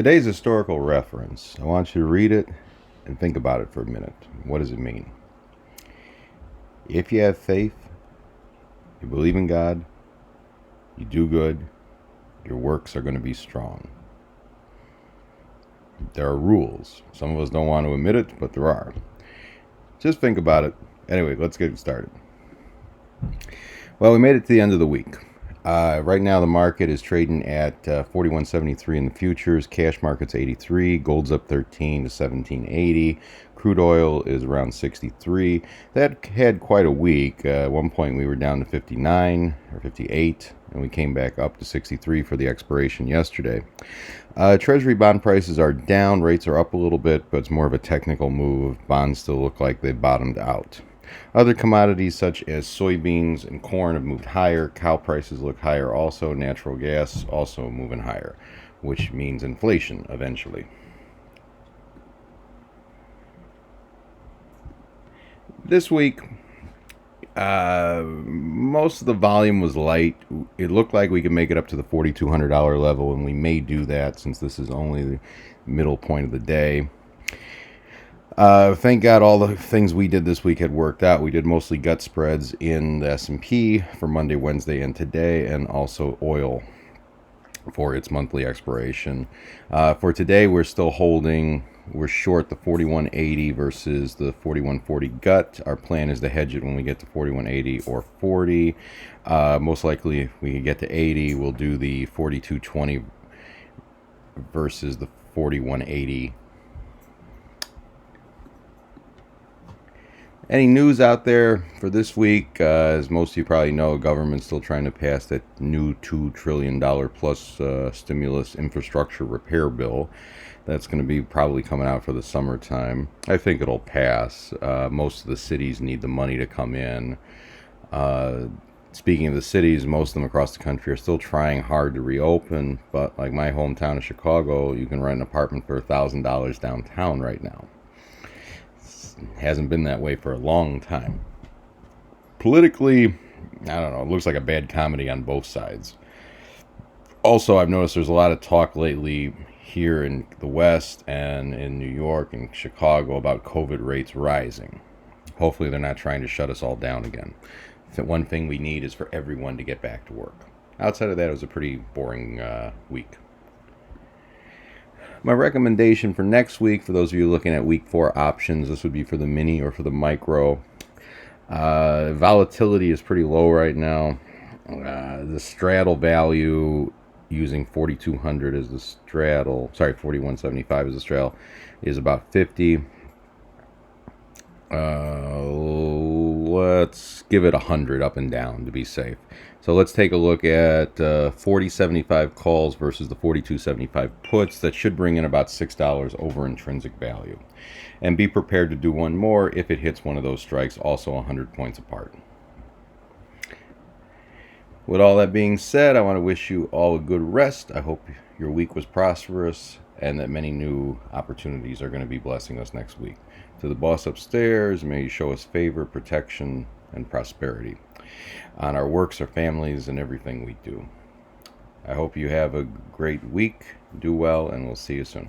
Today's historical reference, I want you to read it and think about it for a minute. What does it mean? If you have faith, you believe in God, you do good, your works are going to be strong. There are rules. Some of us don't want to admit it, but there are. Just think about it. Anyway, let's get started. Well, we made it to the end of the week. Right now, the market is trading at 41.73 in the futures. Cash market's 83. Gold's up 13 to 17.80. Crude oil is around 63. That had quite a week. At one point, we were down to 59 or 58, and we came back up to 63 for the expiration yesterday. Treasury bond prices are down. Rates are up a little bit, but it's more of a technical move. Bonds still look like they bottomed out. Other commodities such as soybeans and corn have moved higher. Cow prices look higher also. Natural gas also moving higher, which means inflation eventually. This week, most of the volume was light. It looked like we could make it up to the $4,200 level, and we may do that since this is only the middle point of the day. Thank God all the things we did this week had worked out. We did mostly gut spreads in the S&P for Monday, Wednesday, and today, and also oil for its monthly expiration. For today, we're still holding. We're short the 41.80 versus the 41.40 gut. Our plan is to hedge it when we get to 41.80 or 40. Most likely, if we get to 80, we'll do the 42.20 versus the 41.80. Any news out there for this week? As most of you probably know, government's still trying to pass that new $2 trillion plus stimulus infrastructure repair bill. That's going to be probably coming out for the summertime. I think it'll pass. Most of the cities need the money to come in. Speaking of the cities, most of them across the country are still trying hard to reopen. But like my hometown of Chicago, you can rent an apartment for $1,000 downtown right now. Hasn't been that way for a long time. Politically, I don't know, it looks like a bad comedy on both sides. Also, I've noticed there's a lot of talk lately here in the West and in New York and Chicago about COVID rates rising. Hopefully they're not trying to shut us all down again. One thing we need is for everyone to get back to work. Outside of that, it was a pretty boring week. My recommendation for next week, for those of you looking at week 4 options, this would be for the mini or for the micro. Volatility is pretty low right now. The straddle value using 4,200 as the straddle, 41.75 as the straddle, is about 50. Let's give it 100 up and down to be safe. So let's take a look at 40.75 calls versus the 42.75 puts. That should bring in about $6 over intrinsic value. And be prepared to do one more if it hits one of those strikes, also 100 points apart. With all that being said, I want to wish you all a good rest. I hope your week was prosperous and that many new opportunities are going to be blessing us next week. To the boss upstairs, may you show us favor, protection, and prosperity on our works, our families, and everything we do. I hope you have a great week. Do well, and we'll see you soon.